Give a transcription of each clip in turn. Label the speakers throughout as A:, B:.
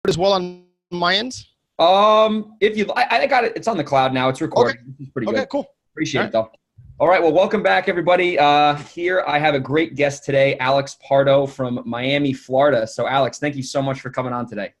A: as well on my end?
B: If you, I got it. It's on the cloud now. It's recording.
A: Okay.
B: It's pretty good.
A: Okay, cool.
B: Appreciate it though. All right. Well, welcome back everybody. Here I have a great guest today, Alex Pardo from Miami, Florida. So Alex, thank you so much for coming on today.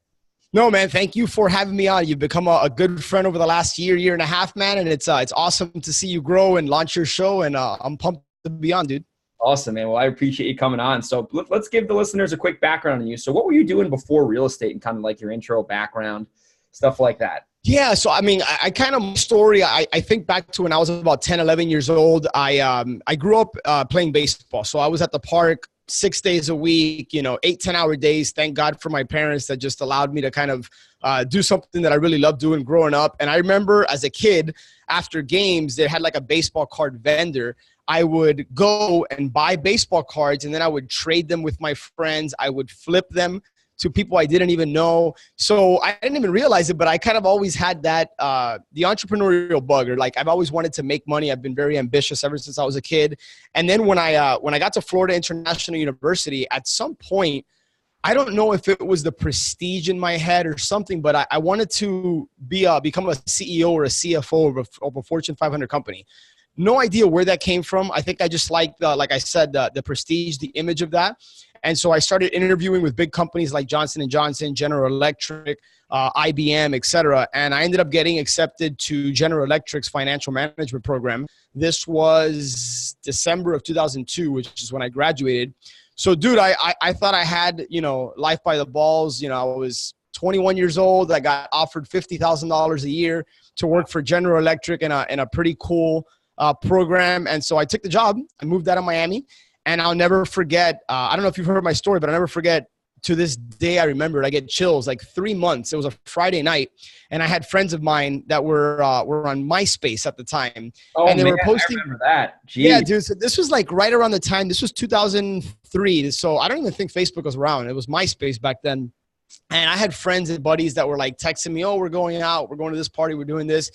A: No, man, thank you for having me on. You've become a good friend over the last year and a half, man. And it's awesome to see you grow and launch your show. And I'm pumped to be on, dude.
B: Awesome, man. Well, I appreciate you coming on. So let's give the listeners a quick background on you. So what were you doing before real estate and kind of like your intro background, stuff like that?
A: Yeah. So, I mean, I kind of story, I think back to when I was about 10, 11 years old. I grew up playing baseball. So I was at the park 6 days a week, 8-10 hour days. Thank God for my parents that just allowed me to kind of do something that I really loved doing growing up. And I remember as a kid, after games, they had like a baseball card vendor. I would go and buy baseball cards, and then I would trade them with my friends. I would flip them to people I didn't even know. So I didn't even realize it, but I kind of always had that, the entrepreneurial bug, or like I've always wanted to make money. I've been very ambitious ever since I was a kid. And then when I got to Florida International University, at some point, I don't know if it was the prestige in my head or something, but I wanted to become a CEO or a CFO of a Fortune 500 company. No idea where that came from. I think I just liked, like I said, the prestige, the image of that. And so I started interviewing with big companies like Johnson & Johnson, General Electric, IBM, et cetera. And I ended up getting accepted to General Electric's financial management program. This was December of 2002, which is when I graduated. So, dude, I thought I had, life by the balls. I was 21 years old. I got offered $50,000 a year to work for General Electric in a pretty cool program. And so I took the job. I moved out of Miami, and I'll never forget. I don't know if you've heard my story, but I'll never forget. To this day, I remember it. I get chills. Like 3 months. It was a Friday night, and I had friends of mine that were on MySpace at the time, and they were posting.
B: I remember that. Jeez.
A: Yeah, dude. So this was like right around the time. This was 2003. So I don't even think Facebook was around. It was MySpace back then. And I had friends and buddies that were like texting me, "Oh, we're going out. We're going to this party. We're doing this."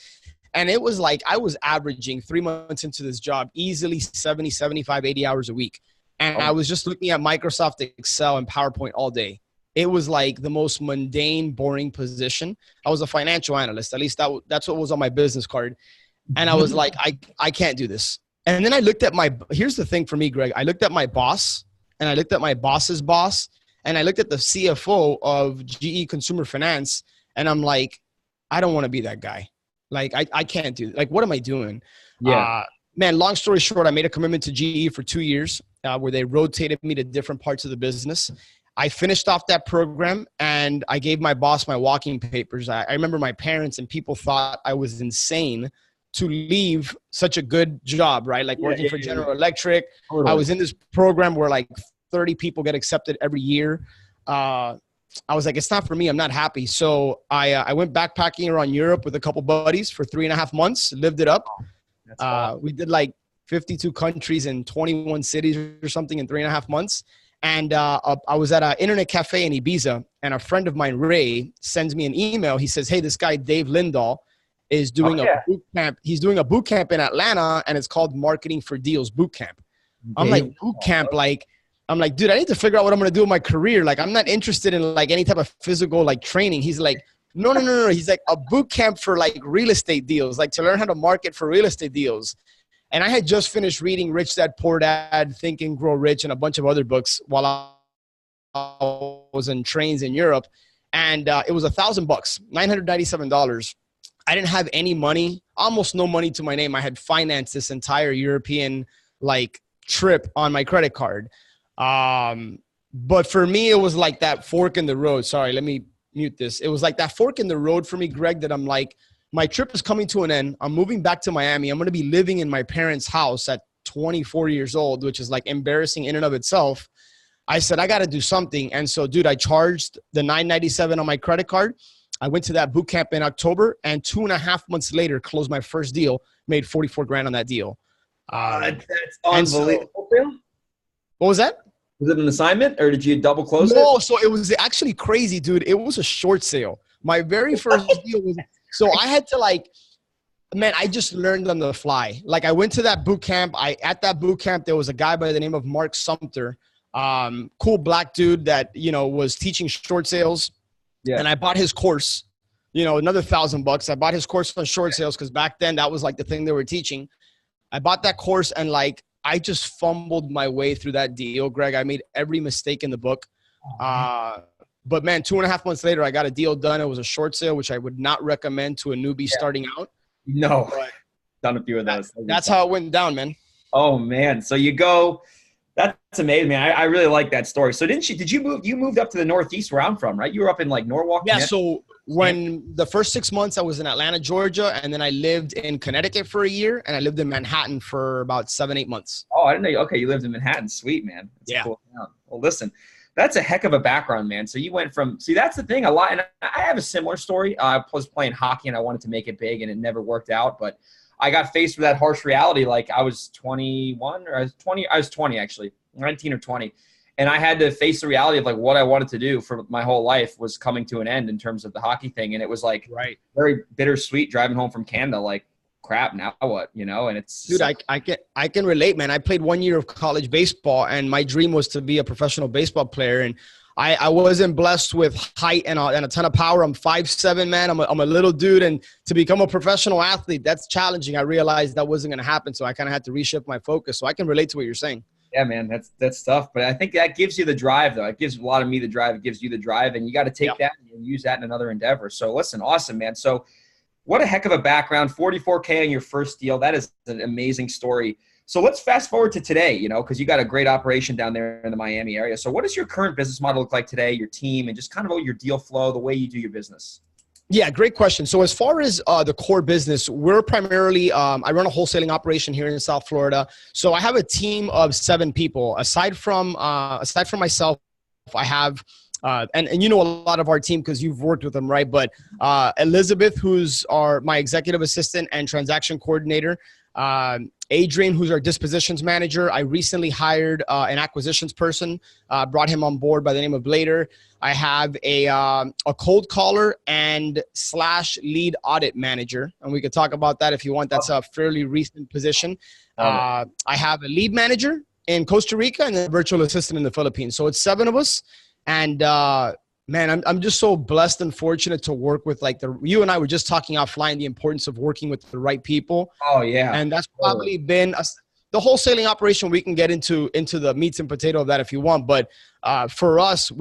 A: And it was like I was averaging 3 months into this job easily 70, 75, 80 hours a week. And I was just looking at Microsoft Excel and PowerPoint all day. It was like the most mundane, boring position. I was a financial analyst. At least that's what was on my business card. And I was like, I can't do this. And then I looked at here's the thing for me, Greg. I looked at my boss, and I looked at my boss's boss, and I looked at the CFO of GE Consumer Finance. And I'm like, I don't want to be that guy. Like, I can't do it. Like, what am I doing?
B: Yeah.
A: Man, long story short, I made a commitment to GE for 2 years where they rotated me to different parts of the business. I finished off that program, and I gave my boss my walking papers. I remember my parents and people thought I was insane to leave such a good job, right? Like working for General Electric. Totally. I was in this program where like 30 people get accepted every year. I was like, it's not for me. I'm not happy. So I went backpacking around Europe with a couple buddies for 3.5 months, lived it up. We did like 52 countries and 21 cities or something in 3.5 months. And I was at an internet cafe in Ibiza, and a friend of mine, Ray, sends me an email. He says, hey, this guy, Dave Lindahl, is doing a boot camp. He's doing a boot camp in Atlanta, and it's called Marketing for Deals Boot Camp. I'm like, boot camp, like, I'm like, dude, I need to figure out what I'm going to do with my career. Like, I'm not interested in like any type of physical like training. He's like, no. He's like, a boot camp for like real estate deals, like to learn how to market for real estate deals. And I had just finished reading Rich Dad, Poor Dad, Think and Grow Rich, and a bunch of other books while I was in trains in Europe. And it was $1,000, $997. I didn't have any money, almost no money to my name. I had financed this entire European like trip on my credit card. But for me, it was like that fork in the road. Sorry, let me mute this. It was like that fork in the road for me, Greg, that I'm like, my trip is coming to an end. I'm moving back to Miami. I'm going to be living in my parents' house at 24 years old, which is like embarrassing in and of itself. I said, I got to do something. And so, dude, I charged the $997 on my credit card. I went to that boot camp in October, and 2.5 months later, closed my first deal, made 44 grand on that deal.
B: That's unbelievable. So,
A: what was that?
B: Was it an assignment, or did you double close it?
A: No, so it was actually crazy, dude. It was a short sale. My very first deal was – so I had to like – man, I just learned on the fly. Like I went to that boot camp. At that boot camp, there was a guy by the name of Mark Sumter, cool black dude that, you know, was teaching short sales.
B: Yeah.
A: And I bought his course, another $1,000. I bought his course on short sales because back then that was like the thing they were teaching. I bought that course and like I just fumbled my way through that deal, Greg. I made every mistake in the book. But man, 2.5 months later, I got a deal done. It was a short sale, which I would not recommend to a newbie starting out.
B: No,
A: but
B: done a few of those.
A: That's how it went down, man.
B: Oh man. So you go, that's amazing, man. I really like that story. So did you moved up to the Northeast where I'm from, right? You were up in like Norwalk?
A: Yeah. So when the first 6 months I was in Atlanta, Georgia, and then I lived in Connecticut for a year and I lived in Manhattan for about 7-8 months.
B: Oh, I didn't know. Okay. You lived in Manhattan. Sweet, man. That's a cool town. Well, listen, that's a heck of a background, man. So you went from, that's the thing a lot. And I have a similar story. I was playing hockey and I wanted to make it big and it never worked out, but I got faced with that harsh reality. Like I was 21 or I was 20 actually, 19 or 20. And I had to face the reality of like what I wanted to do for my whole life was coming to an end in terms of the hockey thing. And it was like very bittersweet driving home from Canada, like crap, now what, and it's.
A: Dude, I can relate, man. I played 1 year of college baseball and my dream was to be a professional baseball player. And I wasn't blessed with height and a ton of power. I'm 5'7", man. I'm a little dude. And to become a professional athlete, that's challenging. I realized that wasn't going to happen. So I kind of had to reshift my focus. So I can relate to what you're saying.
B: Yeah, man, that's tough. But I think that gives you the drive, though. It gives a lot of me the drive. It gives you the drive. And you got to take that and use that in another endeavor. So listen, awesome, man. So what a heck of a background. 44K on your first deal. That is an amazing story. So let's fast forward to today, because you got a great operation down there in the Miami area. So what does your current business model look like today, your team, and just kind of your deal flow, the way you do your business?
A: Yeah, great question. So as far as the core business, we're primarily, I run a wholesaling operation here in South Florida. So I have a team of 7 people. Aside from myself, I have and you know a lot of our team because you've worked with them, right? But Elizabeth, who's my executive assistant and transaction coordinator, Adrian, who's our dispositions manager. I recently hired an acquisitions person, brought him on board by the name of Blader. I have a cold caller and / lead audit manager, and we could talk about that if you want. That's a fairly recent position. I have a lead manager in Costa Rica and a virtual assistant in the Philippines. So it's 7 of us. And man, I'm just so blessed and fortunate to work with you and I were just talking offline, the importance of working with the right people.
B: Oh yeah.
A: And that's probably been the wholesaling operation. We can get into the meats and potato of that if you want. But for us,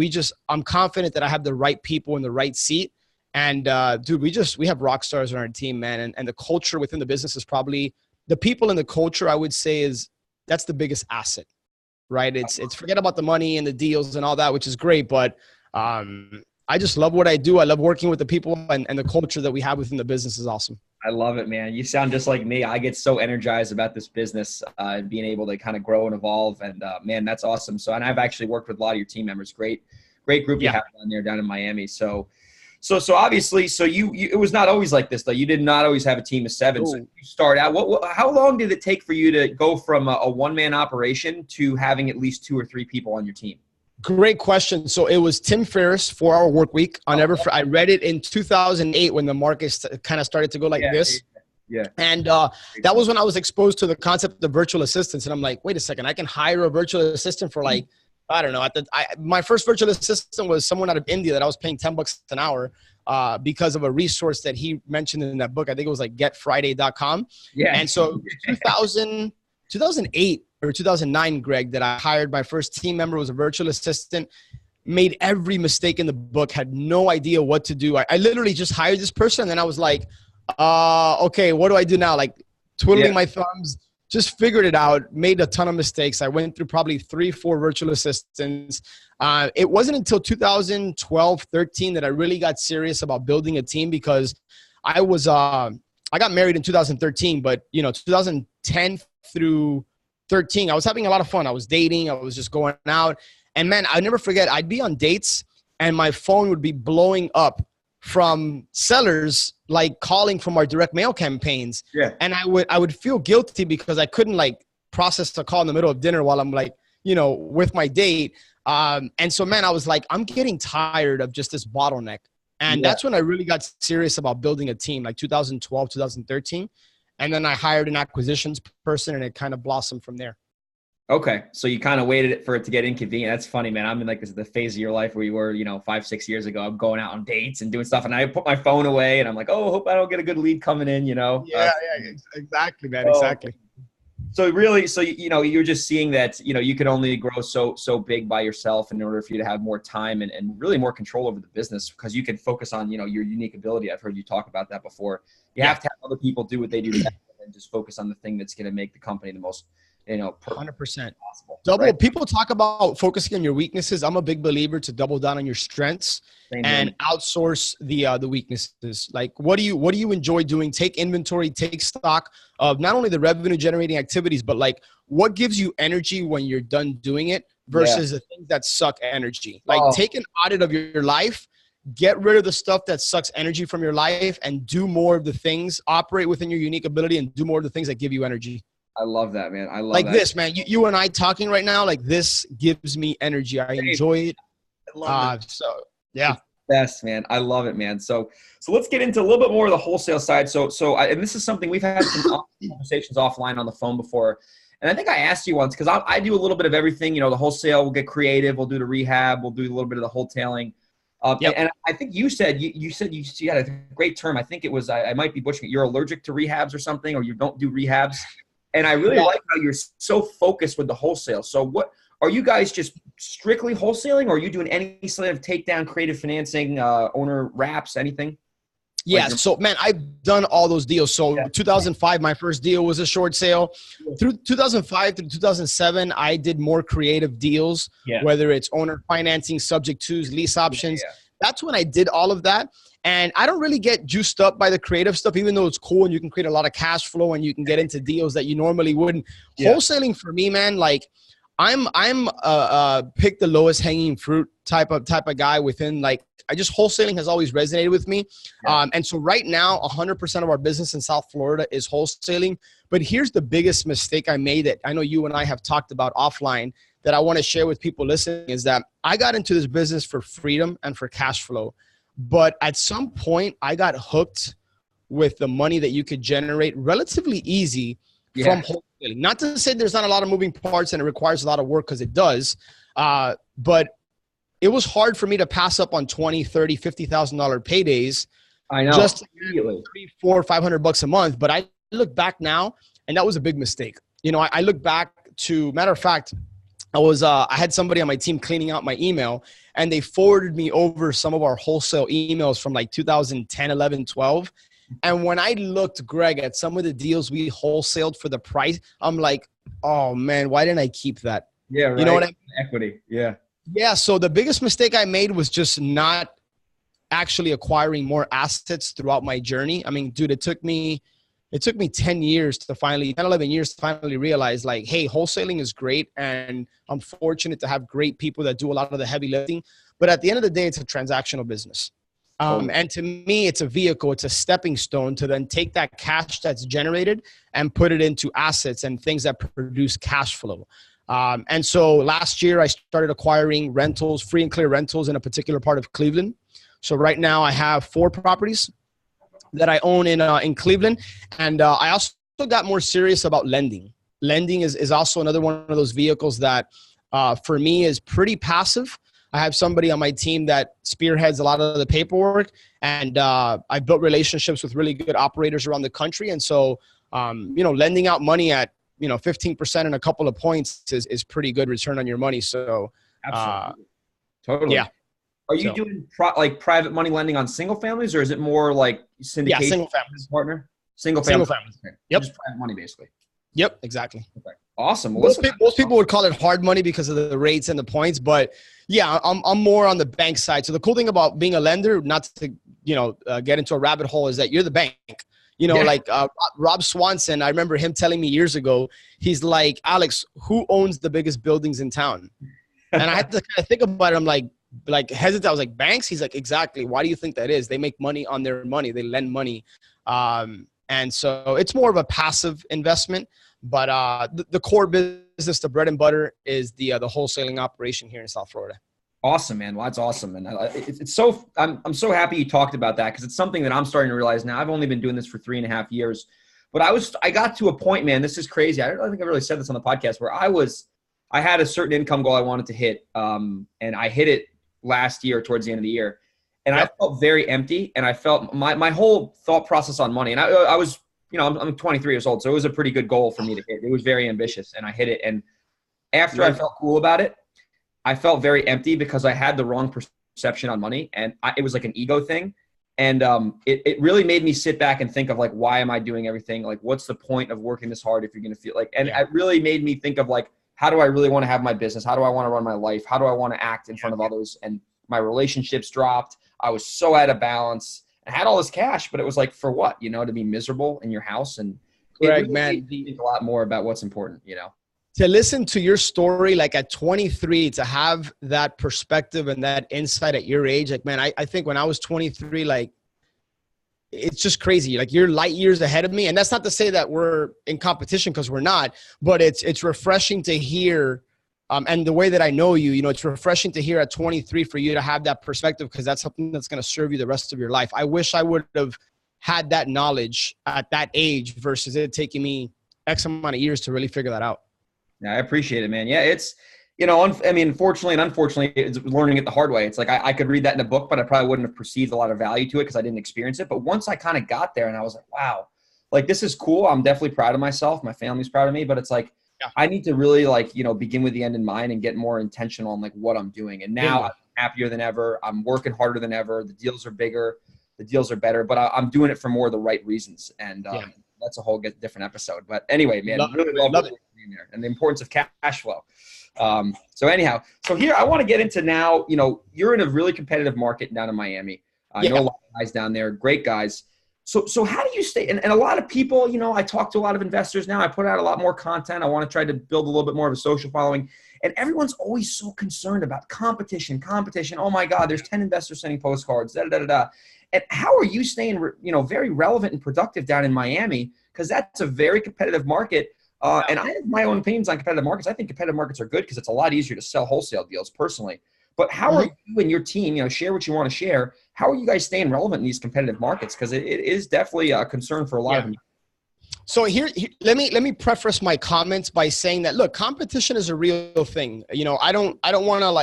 A: I'm confident that I have the right people in the right seat. And dude, we have rock stars on our team, man. And the culture within the business is probably the people in the culture, I would say that's the biggest asset, right? It's forget about the money and the deals and all that, which is great. But I just love what I do. I love working with the people and the culture that we have within the business is awesome.
B: I love it, man. You sound just like me. I get so energized about this business and being able to kind of grow and evolve. And man, that's awesome. So, and I've actually worked with a lot of your team members. Great group you have down in Miami. So obviously, it was not always like this though. You did not always have a team of 7. Ooh. So you start out. How long did it take for you to go from a one-man operation to having at least 2 or 3 people on your team?
A: Great question. So it was Tim Ferriss' 4-Hour Work Week. I read it in 2008 when the market kind of started to go like this.
B: Yeah.
A: And that was when I was exposed to the concept of virtual assistants. And I'm like, wait a second, I can hire a virtual assistant for like, I don't know. My first virtual assistant was someone out of India that I was paying $10 an hour because of a resource that he mentioned in that book. I think it was like getfriday.com.
B: Yeah.
A: And so 2008 or 2009, Greg, that I hired my first team member, was a virtual assistant, made every mistake in the book, had no idea what to do. I literally just hired this person. And then I was like, okay, what do I do now? Like twiddling my thumbs, just figured it out, made a ton of mistakes. I went through probably 3-4 virtual assistants. It wasn't until 2012, 13 that I really got serious about building a team because I got married in 2013, but 2010 through 13, I was having a lot of fun. I was dating, I was just going out. And man, I'll never forget, I'd be on dates and my phone would be blowing up from sellers like calling from our direct mail campaigns.
B: Yeah.
A: And I would feel guilty because I couldn't like process the call in the middle of dinner while I'm like, with my date. And so, man, I was like, I'm getting tired of just this bottleneck. And that's when I really got serious about building a team, like 2012, 2013. And then I hired an acquisitions person and it kind of blossomed from there.
B: Okay. So you kind of waited for it to get inconvenient. That's funny, man. I'm in like the phase of your life where you were, 5-6 years ago. I'm going out on dates and doing stuff, and I put my phone away, and I'm like, oh, hope I don't get a good lead coming in,
A: Yeah, exactly, man.
B: So,
A: exactly.
B: So really, you're just seeing that, you can only grow so big by yourself in order for you to have more time and really more control over the business, because you can focus on, your unique ability. I've heard you talk about that before. You have to have other people do what they do best and just focus on the thing that's going to make the company the most,
A: 100%.
B: possible.
A: Double.
B: Right?
A: People talk about focusing on your weaknesses. I'm a big believer to double down on your strengths and outsource the weaknesses. Like, what do you enjoy doing? Take inventory, take stock of not only the revenue generating activities, but like what gives you energy when you're done doing it versus the things that suck energy. Like, take an audit of your life. Get rid of the stuff that sucks energy from your life and do more of the things, operate within your unique ability and do more of the things that give you energy.
B: I love that, man. I love
A: like
B: that.
A: This, man. You and I talking right now, like this gives me energy. I enjoy it.
B: I love it.
A: So yeah.
B: Best, man. I love it, man. So let's get into a little bit more of the wholesale side. And this is something we've had some conversations offline on the phone before. And I think I asked you once, because I do a little bit of everything, the wholesale, we'll get creative. We'll do the rehab. We'll do a little bit of the wholetailing. And I think you said you had a great term. I think it was, I might be butchering it. You're allergic to rehabs or something, or you don't do rehabs. And I really like how you're so focused with the wholesale. So what are you guys just strictly wholesaling, or are you doing any sort of takedown, creative financing, owner wraps, anything?
A: Yeah. So man, I've done all those deals. So 2005, my first deal was a short sale. Through 2005 through 2007, I did more creative deals, whether it's owner financing, subject twos, lease options. That's when I did all of that. And I don't really get juiced up by the creative stuff, even though it's cool and you can create a lot of cash flow and you can get into deals that you normally wouldn't. Wholesaling for me, man, like I'm pick the lowest hanging fruit type of guy within, like, wholesaling has always resonated with me. And so right now, 100% of our business in South Florida is wholesaling. But here's the biggest mistake I made that I know you and I have talked about offline that I want to share with people listening, is that I got into this business for freedom and for cash flow. But at some point, I got hooked with the money that you could generate relatively easy from wholesaling. Not to say there's not a lot of moving parts and it requires a lot of work, because it does. But it was hard for me to pass up on $20,000, $30,000, $50,000 paydays.
B: I know. Just
A: $300, $400, $500 a month. But I look back now, and that was a big mistake. I look back to, matter of fact, I had somebody on my team cleaning out my email, and they forwarded me over some of our wholesale emails from like 2010, 11, 12. And when I looked, Greg, at some of the deals we wholesaled for the price, I'm like, oh man, why didn't I keep that?
B: Yeah, right.
A: You know what I mean?
B: Equity. Yeah.
A: Yeah. So the biggest mistake I made was just not actually acquiring more assets throughout my journey. I mean, dude, it took me 10 years to finally, 10, 11 years to finally realize, like, hey, wholesaling is great. And I'm fortunate to have great people that do a lot of the heavy lifting. But at the end of the day, it's a transactional business. And to me, it's a vehicle, it's a stepping stone to then take that cash that's generated and put it into assets and things that produce cash flow. And so last year, I started acquiring rentals, free and clear rentals in a particular part of Cleveland. So right now I have 4 properties that I own in Cleveland. And I also got more serious about lending. Lending is also another one of those vehicles that for me is pretty passive. I have somebody on my team that spearheads a lot of the paperwork, and I built relationships with really good operators around the country. And so, lending out money at, 15% and a couple of points is pretty good return on your money. So,
B: absolutely. Totally.
A: Yeah.
B: Are you doing private money lending on single families, or is it more like syndication? Yeah,
A: single families.
B: Partner? Single families.
A: Yep.
B: Just private money, basically.
A: Yep, exactly.
B: Okay. Awesome.
A: Well, most people would call it hard money because of the rates and the points, but yeah, I'm more on the bank side. So the cool thing about being a lender, not to get into a rabbit hole, is that you're the bank. Like Rob Swanson, I remember him telling me years ago, he's like, Alex, who owns the biggest buildings in town? And I had to kind of think about it. I'm like hesitant. I was like, banks? He's like, exactly. Why do you think that is? They make money on their money. They lend money. And so it's more of a passive investment, but the core business, the bread and butter, is the wholesaling operation here in South Florida.
B: Awesome, man. Well, that's awesome. And it's so, I'm so happy you talked about that, because it's something that I'm starting to realize now. I've only been doing this for 3.5 years, but I got to a point, man, this is crazy. I don't think I really said this on the podcast, where I was I had a certain income goal I wanted to hit. And I hit it last year towards the end of the year. And I felt very empty. And I felt my whole thought process on money. And I was, I'm 23 years old. So it was a pretty good goal for me to hit. It was very ambitious and I hit it. And after I felt cool about it, I felt very empty because I had the wrong perception on money. And it was like an ego thing. And it really made me sit back and think of like, why am I doing everything? Like, what's the point of working this hard if you're going to feel like, and it really made me think of like, how do I really want to have my business? How do I want to run my life? How do I want to act in front of others? And my relationships dropped. I was so out of balance. I had all this cash, but it was like, for what, to be miserable in your house. And it really made me think a lot more about what's important,
A: To listen to your story, like at 23, to have that perspective and that insight at your age, like, man, I think when I was 23, like, it's just crazy. Like, you're light years ahead of me. And that's not to say that we're in competition, because we're not, but it's refreshing to hear. And the way that I know you, it's refreshing to hear at 23 for you to have that perspective, because that's something that's going to serve you the rest of your life. I wish I would have had that knowledge at that age versus it taking me X amount of years to really figure that out.
B: Yeah, I appreciate it, man. Yeah, it's, fortunately and unfortunately, it's learning it the hard way. It's like I could read that in a book, but I probably wouldn't have perceived a lot of value to it because I didn't experience it. But once I kind of got there and I was like, wow, like, this is cool. I'm definitely proud of myself. My family's proud of me. But it's like, I need to really begin with the end in mind and get more intentional on like what I'm doing. And now I'm happier than ever. I'm working harder than ever. The deals are bigger. The deals are better. But I'm doing it for more of the right reasons. And that's a whole different episode. But anyway, man, really love it. There and the importance of cash flow. So anyhow, so here I want to get into now, you're in a really competitive market down in Miami. I know a lot of guys down there, great guys. So how do you stay? And a lot of people, I talk to a lot of investors now. I put out a lot more content. I want to try to build a little bit more of a social following. And everyone's always so concerned about competition. Oh my God, there's 10 investors sending postcards, And how are you staying, very relevant and productive down in Miami? Because that's a very competitive market. And I have my own opinions on competitive markets. I think competitive markets are good because it's a lot easier to sell wholesale deals personally. But how are you and your team, share what you want to share. How are you guys staying relevant in these competitive markets? Because it is definitely a concern for a lot of them.
A: So here, let me preface my comments by saying that, look, competition is a real thing. I don't want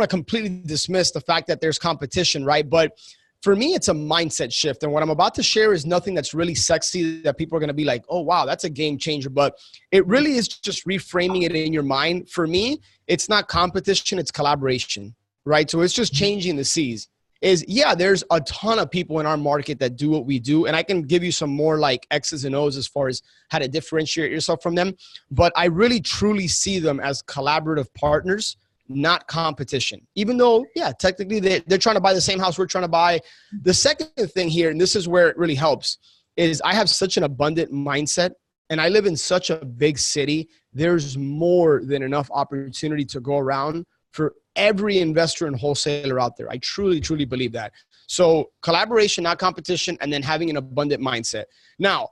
A: to completely dismiss the fact that there's competition, right? But for me, it's a mindset shift. And what I'm about to share is nothing that's really sexy that people are going to be like, oh, wow, that's a game changer. But it really is just reframing it in your mind. For me, it's not competition, it's collaboration, right? So it's just changing the C's. There's a ton of people in our market that do what we do. And I can give you some more like X's and O's as far as how to differentiate yourself from them. But I really, truly see them as collaborative partners, not competition, even though, technically they're trying to buy the same house we're trying to buy. The second thing here, and this is where it really helps, is I have such an abundant mindset and I live in such a big city. There's more than enough opportunity to go around for every investor and wholesaler out there. I truly, truly believe that. So collaboration, not competition, and then having an abundant mindset. Now,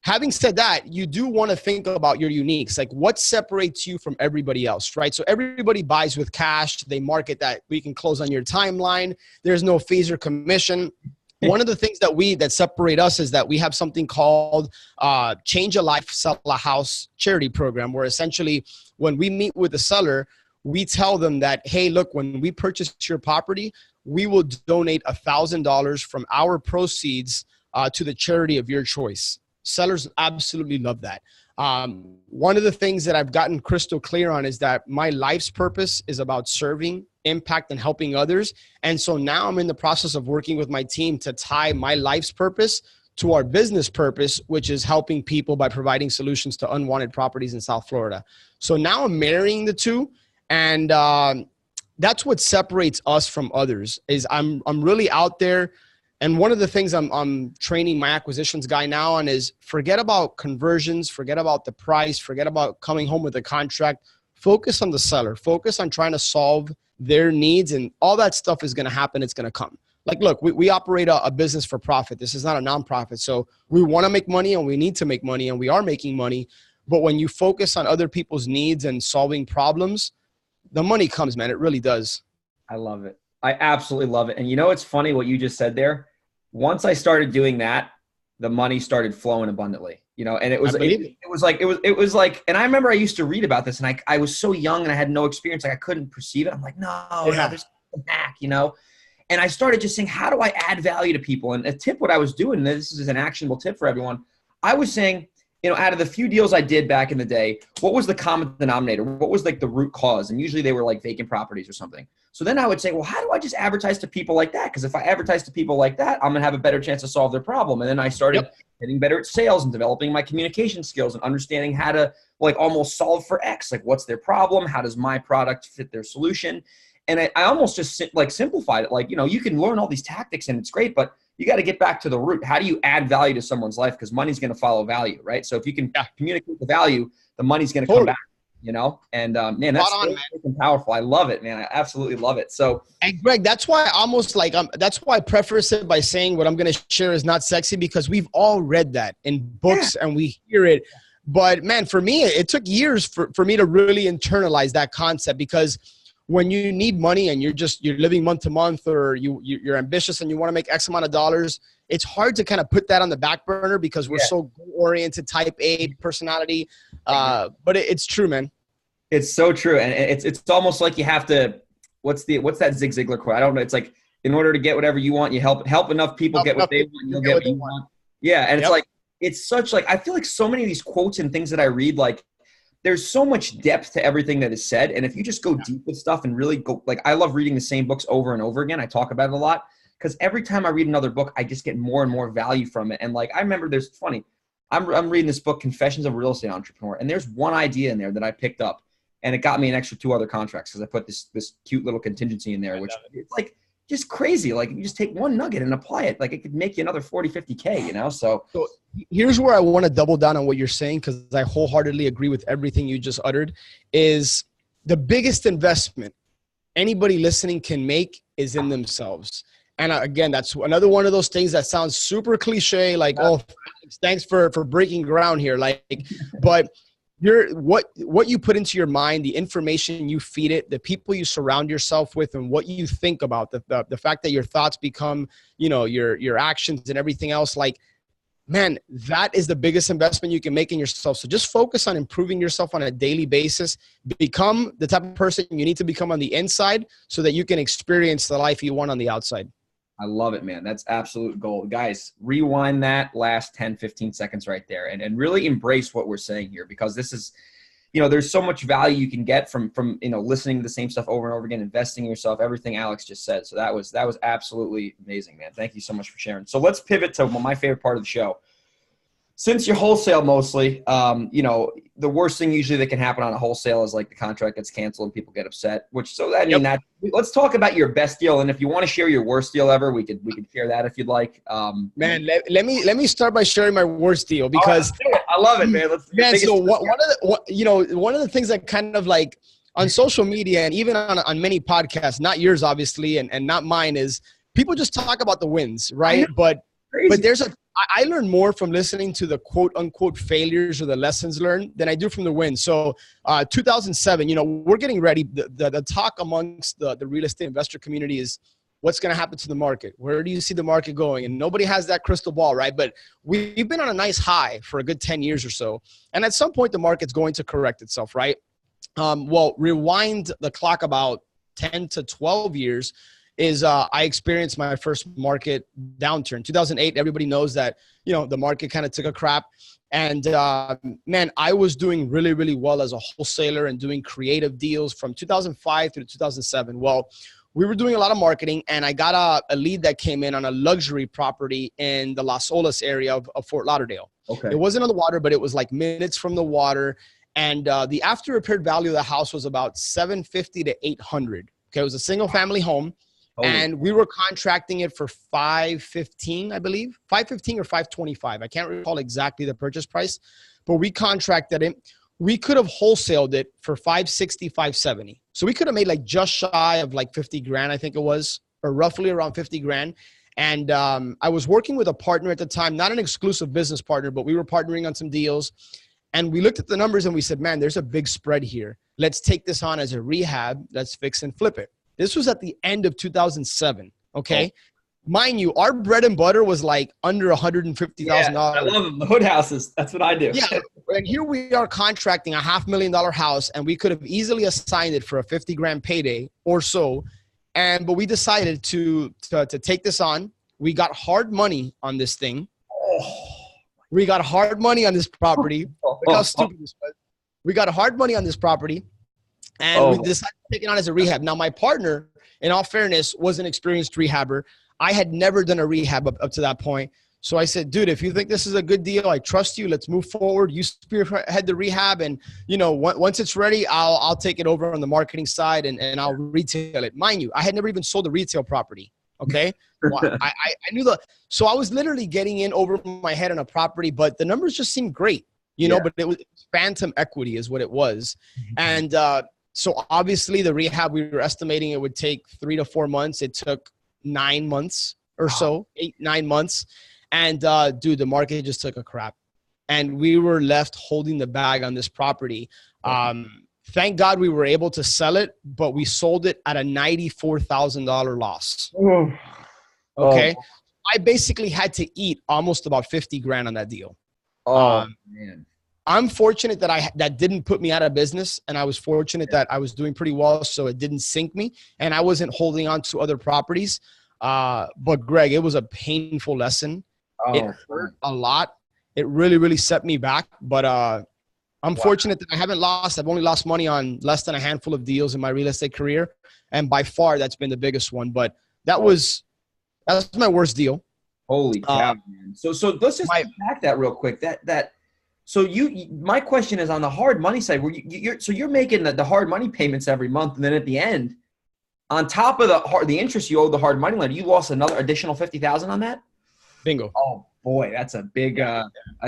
A: having said that, you do want to think about your uniques, like what separates you from everybody else, right? So everybody buys with cash. They market that we can close on your timeline. There's no fees or commission. One of the things that separate us is that we have something called Change a Life, Sell a House charity program, where essentially when we meet with the seller, we tell them that, hey, look, when we purchase your property, we will donate $1,000 from our proceeds to the charity of your choice. Sellers absolutely love that. One of the things that I've gotten crystal clear on is that my life's purpose is about serving, impact, and helping others. And so now I'm in the process of working with my team to tie my life's purpose to our business purpose, which is helping people by providing solutions to unwanted properties in South Florida. So now I'm marrying the two. And that's what separates us from others is I'm really out there. And one of the things I'm training my acquisitions guy now on is forget about conversions, forget about the price, forget about coming home with a contract. Focus on the seller. Focus on trying to solve their needs, and all that stuff is going to happen. It's going to come. Like, look, we operate a business for profit. This is not a nonprofit. So we want to make money and we need to make money and we are making money. But when you focus on other people's needs and solving problems, the money comes, man. It really does.
B: I love it. I absolutely love it. And it's funny what you just said there. Once I started doing that, the money started flowing abundantly, and it was like, and I remember I used to read about this, and I was so young and I had no experience. Like I couldn't perceive it. I'm like, no, there's a hack, and I started just saying, how do I add value to people? And a tip, what I was doing, and this is an actionable tip for everyone. I was saying, out of the few deals I did back in the day, what was the common denominator? What was like the root cause? And usually they were like vacant properties or something. So then I would say, well, how do I just advertise to people like that? Because if I advertise to people like that, I'm going to have a better chance to solve their problem. And then I started getting better at sales and developing my communication skills and understanding how to like almost solve for X. Like what's their problem? How does my product fit their solution? And I almost just like simplified it. Like, you can learn all these tactics and it's great, but you got to get back to the root. How do you add value to someone's life? Because money's going to follow value, right? So if you can communicate the value, the money's going to come back, And man, that's powerful. I love it, man. I absolutely love it. So,
A: and Greg, that's why that's why I preface it by saying what I'm going to share is not sexy, because we've all read that in books and we hear it. But man, for me, it took years for me to really internalize that concept, because when you need money and you're living month to month, or you're ambitious and you want to make X amount of dollars, it's hard to kind of put that on the back burner because we're so goal-oriented, type A personality. But it's true, man.
B: It's so true. And it's almost like you have to, what's that Zig Ziglar quote? I don't know. It's like, in order to get whatever you want, you help enough people get what they want, you'll get what you want. Yeah. And it's like, it's such like, I feel like so many of these quotes and things that I read, like, there's so much depth to everything that is said. And if you just go deep with stuff and really go, like, I love reading the same books over and over again. I talk about it a lot because every time I read another book, I just get more and more value from it. And like, I remember I'm reading this book, Confessions of a Real Estate Entrepreneur. And there's one idea in there that I picked up and it got me an extra 2 other contracts because I put this cute little contingency in there, which it's like just crazy. Like you just take one nugget and apply it. Like it could make you another 40, 50K, So
A: here's where I want to double down on what you're saying, because I wholeheartedly agree with everything you just uttered. Is the biggest investment anybody listening can make is in themselves. And again, that's another one of those things that sounds super cliche, like, oh, thanks for breaking ground here. Like, but what you put into your mind, the information you feed it, the people you surround yourself with, and what you think about, the fact that your thoughts become, your actions and everything else, like, man, that is the biggest investment you can make in yourself. So just focus on improving yourself on a daily basis. Become the type of person you need to become on the inside so that you can experience the life you want on the outside.
B: I love it, man. That's absolute gold. Guys, rewind that last 10, 15 seconds right there and really embrace what we're saying here, because this is, there's so much value you can get from listening to the same stuff over and over again, investing in yourself, everything Alex just said. So that was absolutely amazing, man. Thank you so much for sharing. So let's pivot to my favorite part of the show. Since you wholesale mostly, the worst thing usually that can happen on a wholesale is like the contract gets canceled and people get upset. Let's talk about your best deal, and if you want to share your worst deal ever, we could share that if you'd like.
A: Man, let me start by sharing my worst deal, because
B: I love it, man.
A: So one of the things that kind of like on social media and even on many podcasts, not yours obviously, and not mine, is people just talk about the wins, right? But I learn more from listening to the quote unquote failures or the lessons learned than I do from the wins. So 2007, we're getting ready. The talk amongst the real estate investor community is what's going to happen to the market. Where do you see the market going? And nobody has that crystal ball, right? But we've been on a nice high for a good 10 years or so. And at some point, the market's going to correct itself, right? Rewind the clock about 10 to 12 years. I experienced my first market downturn. 2008, everybody knows that, the market kind of took a crap. And man, I was doing really, really well as a wholesaler and doing creative deals from 2005 through 2007. Well, we were doing a lot of marketing, and I got a lead that came in on a luxury property in the Las Olas area of Fort Lauderdale. Okay. It wasn't on the water, but it was like minutes from the water. And the after repaired value of the house was about $750 to $800. Okay. It was a single family home. And we were contracting it for $515, I believe, $515 or $525. I can't recall exactly the purchase price, but we contracted it. We could have wholesaled it for $560, $570. So we could have made like just shy of like 50 grand, I think it was, or roughly around 50 grand. And I was working with a partner at the time, not an exclusive business partner, but we were partnering on some deals. And we looked at the numbers and we said, man, there's a big spread here. Let's take this on as a rehab. Let's fix and flip it. This was at the end of 2007, okay? mind you, our bread and butter was like under $150,000.
B: Yeah, I love them. The hood houses. That's what I do.
A: Yeah. And here we are contracting a $500,000 house, and we could have easily assigned it for a 50 grand payday or so. But we decided to take this on. We got hard money on this thing. We got hard money on this property. Look how stupid this was. We got hard money on this property, and we decided to take it on as a rehab. Now, my partner, in all fairness, was an experienced rehabber. I had never done a rehab up to that point. So I said, dude, if you think this is a good deal, I trust you. Let's move forward. You spearhead the rehab. And, you know, once it's ready, I'll take it over on the marketing side and I'll retail it. Mind you, I had never even sold a retail property. Okay. Well, I knew so I was literally getting in over my head on a property, but the numbers just seemed great, you know, but it was phantom equity is what it was. And so obviously the rehab, we were estimating it would take 3 to 4 months. It took 9 months or so, 8-9 months. And dude, the market just took a crap and we were left holding the bag on this property. Thank God we were able to sell it, but we sold it at a $94,000 loss. Okay. I basically had to eat almost about 50 grand on that deal. Man. I'm fortunate that didn't put me out of business. And I was fortunate that I was doing pretty well. So it didn't sink me and I wasn't holding on to other properties. But Greg, it was a painful lesson. It hurt a lot. It really, really set me back. But I'm fortunate that I haven't lost. I've only lost money on less than a handful of deals in my real estate career. And by far, that's been the biggest one. But that was my worst deal.
B: Holy cow, man. So let's just unpack that real quick. So my question is on the hard money side, where you're making the hard money payments every month. And then at the end, on top of the interest you owe the hard money lender, you lost another additional 50,000 on that?
A: Bingo.
B: Oh boy, that's a big.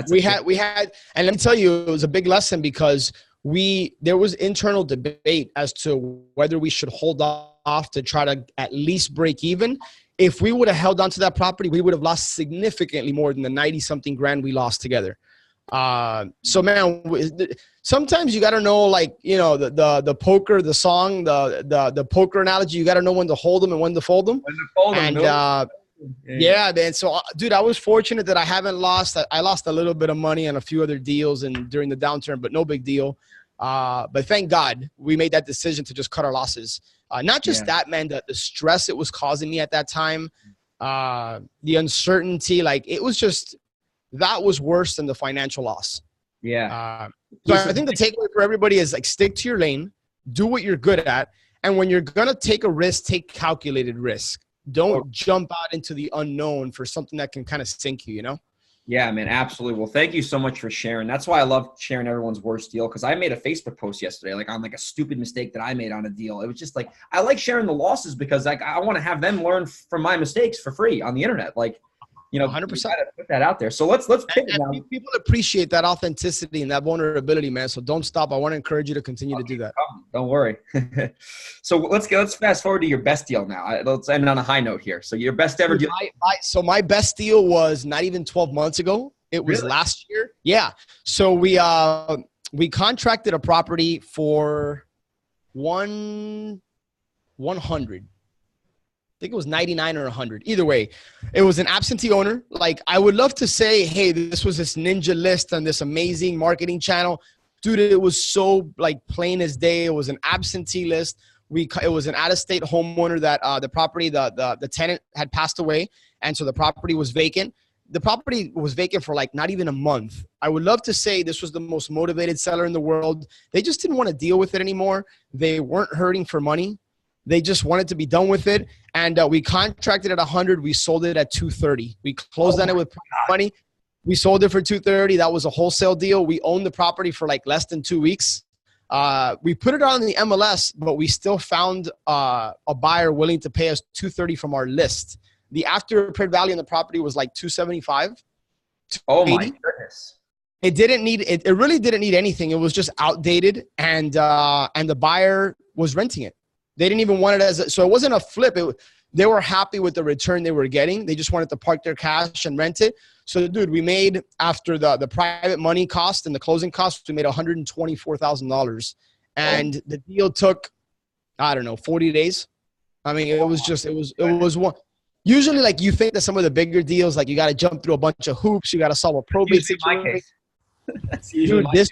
A: We had, and let me tell you, it was a big lesson because there was internal debate as to whether we should hold off to try to at least break even. If we would have held on to that property, we would have lost significantly more than the 90-something grand we lost together. So man, sometimes you got to know, like, you know, the poker, the song, the poker analogy. You got to know when to hold them and when to fold them. Yeah, man. So, dude, I was fortunate that I haven't lost. I lost a little bit of money on a few other deals and during the downturn, but no big deal. But thank God we made that decision to just cut our losses. Not just that, man, the stress it was causing me at that time, the uncertainty, like it was just, that was worse than the financial loss.
B: Yeah.
A: So I think the takeaway for everybody is like, stick to your lane, do what you're good at. And when you're going to take a risk, take calculated risk. Don't jump out into the unknown for something that can kind of sink you, you know?
B: Yeah, man, absolutely. Well, thank you so much for sharing. That's why I love sharing everyone's worst deal, because I made a Facebook post yesterday, like on like a stupid mistake that I made on a deal. It was just like, I like sharing the losses because like I want to have them learn from my mistakes for free on the internet. Like, you know,
A: 100%.
B: You gotta put that out there. So let's pivot now.
A: People appreciate that authenticity and that vulnerability, man. So don't stop. I want to encourage you to continue to do that.
B: Don't worry. So let's fast forward to your best deal now. Let's end on a high note here. So your best ever deal.
A: So my best deal was not even 12 months ago. It was last year. Yeah. So we contracted a property for 100. I think it was 99 or 100. Either way, it was an absentee owner. Like, I would love to say, hey, this was this ninja list on this amazing marketing channel. Dude, it was so like plain as day. It was an absentee list. It was an out-of-state homeowner that the property, the tenant had passed away. And so the property was vacant. The property was vacant for like not even a month. I would love to say this was the most motivated seller in the world. They just didn't want to deal with it anymore. They weren't hurting for money. They just wanted to be done with it. And we contracted at 100. We sold it at 230. We closed on it with money. We sold it for 230. That was a wholesale deal. We owned the property for like less than 2 weeks. We put it on the MLS, but we still found a buyer willing to pay us 230 from our list. The after appraised value on the property was like 275.
B: Oh my goodness.
A: It really didn't need anything. It was just outdated, and the buyer was renting it. They didn't even want it so it wasn't a flip. They were happy with the return they were getting. They just wanted to park their cash and rent it. So, dude, we made, after the private money cost and the closing costs, we made $124,000. And the deal took, I don't know, 40 days. I mean, it was Usually, like, you think that some of the bigger deals, like, you got to jump through a bunch of hoops, you got to solve a probate situation.
B: That's usually
A: Dude,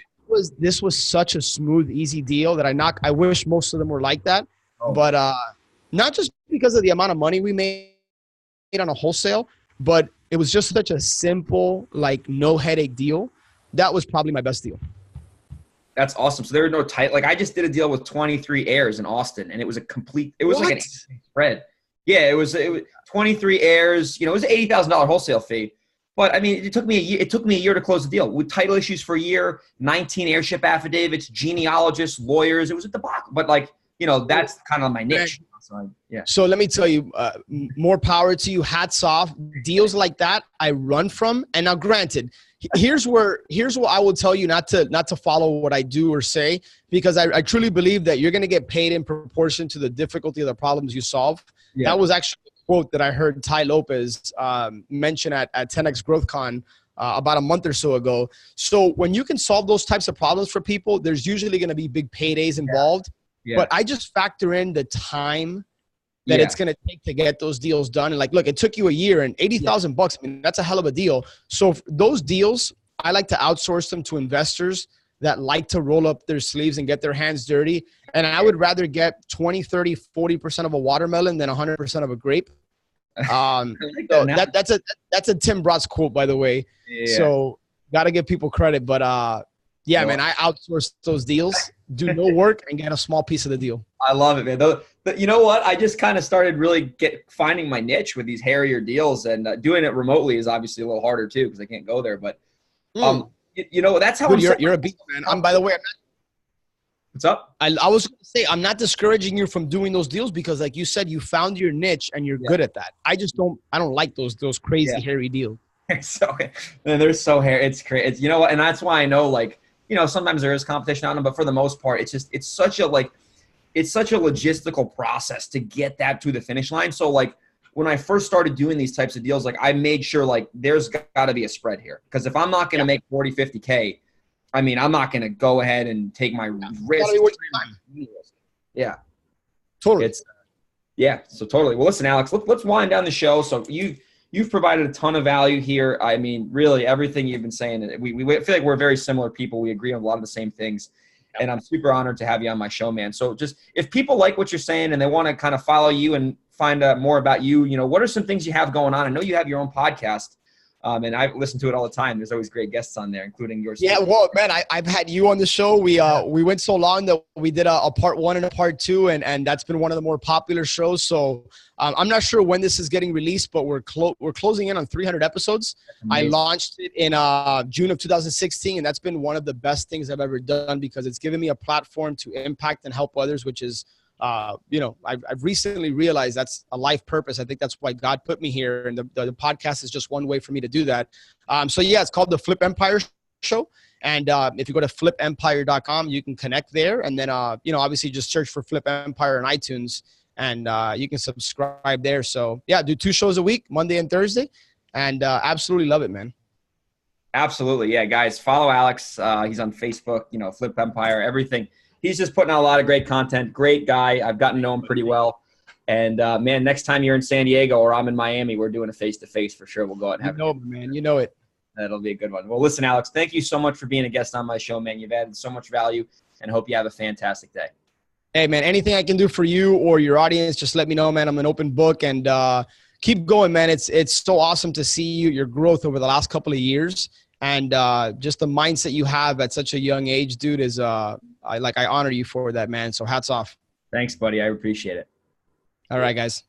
A: this was such a smooth, easy deal that I wish most of them were like that.
B: Oh.
A: But not just because of the amount of money we made on a wholesale, but it was just such a simple, like, no headache deal. That was probably my best deal.
B: That's awesome. So there were no tight, like, I just did a deal with 23 heirs in Austin, and it was like an spread. Yeah, it was 23 heirs, you know, it was an $80,000 wholesale fee. But I mean, it took me a year to close the deal with title issues for a year, 19 heirship affidavits, genealogists, lawyers. It was at the bottom, but, like, you know, that's kind of my niche. So, yeah.
A: So let me tell you, more power to you. Hats off. Deals like that, I run from. And now, granted, here's what I will tell you, not to follow what I do or say, because I truly believe that you're going to get paid in proportion to the difficulty of the problems you solve. Yeah. That was actually a quote that I heard Ty Lopez mention at 10X GrowthCon about a month or so ago. So when you can solve those types of problems for people, there's usually going to be big paydays involved. Yeah. But I just factor in the time that it's going to take to get those deals done. And, like, look, it took you a year and $80,000. I mean, that's a hell of a deal. So those deals, I like to outsource them to investors that like to roll up their sleeves and get their hands dirty. And I would rather get 20, 30, 40% of a watermelon than 100% of a grape. So that's a Tim Bratz quote, by the way. Yeah. So got to give people credit. But yeah, man, I outsource those deals, do no work, and get a small piece of the deal.
B: I love it, man. But you know what? I just kind of started really finding my niche with these hairier deals, and doing it remotely is obviously a little harder too because I can't go there. But you know, that's how.
A: Dude, you're a beast, man. By the way,
B: what's up?
A: I was going to say, I'm not discouraging you from doing those deals because, like you said, you found your niche and you're good at that. I don't like those crazy hairy deals.
B: So, and they're so hairy. It's crazy. It's, you know what? And that's why I know, like, you know, sometimes there is competition on them, but for the most part, it's such a logistical process to get that to the finish line. So, like, when I first started doing these types of deals, like, I made sure, like, there's got to be a spread here. Because if I'm not going to make 40, 50K, I mean, I'm not going to go ahead and take my risk. Yeah.
A: Totally.
B: So totally. Well, listen, Alex, let's wind down the show. So you've provided a ton of value here. I mean, really, everything you've been saying, we feel like we're very similar people. We agree on a lot of the same things. And I'm super honored to have you on my show, man. So just, if people like what you're saying and they want to kind of follow you and find out more about you, you know, what are some things you have going on? I know you have your own podcast. And I listen to it all the time. There's always great guests on there, including yours.
A: Yeah, well, man, I've had you on the show. We went so long that we did a part 1 and a part 2, and that's been one of the more popular shows. So I'm not sure when this is getting released, but we're closing in on 300 episodes. I launched it in June of 2016, and that's been one of the best things I've ever done because it's given me a platform to impact and help others, which is you know, I've recently realized that's a life purpose. I think that's why God put me here. And the podcast is just one way for me to do that. So yeah, it's called the Flip Empire Show. And if you go to flipempire.com, you can connect there. And then, you know, obviously just search for Flip Empire on iTunes and you can subscribe there. So yeah, do 2 shows a week, Monday and Thursday. And absolutely love it, man.
B: Absolutely. Yeah, guys, follow Alex. He's on Facebook, you know, Flip Empire, everything. He's just putting out a lot of great content. Great guy. I've gotten to know him pretty well. And, man, next time you're in San Diego or I'm in Miami, we're doing a face-to-face for sure. We'll go out and have it.
A: Man. You know it.
B: That'll be a good one. Well, listen, Alex, thank you so much for being a guest on my show, man. You've added so much value, and hope you have a fantastic day.
A: Hey, man, anything I can do for you or your audience, just let me know, man. I'm an open book. And keep going, man. It's so awesome to see your growth over the last couple of years. And just the mindset you have at such a young age, dude, is I honor you for that, man. So hats off.
B: Thanks, buddy. I appreciate it.
A: All right, guys.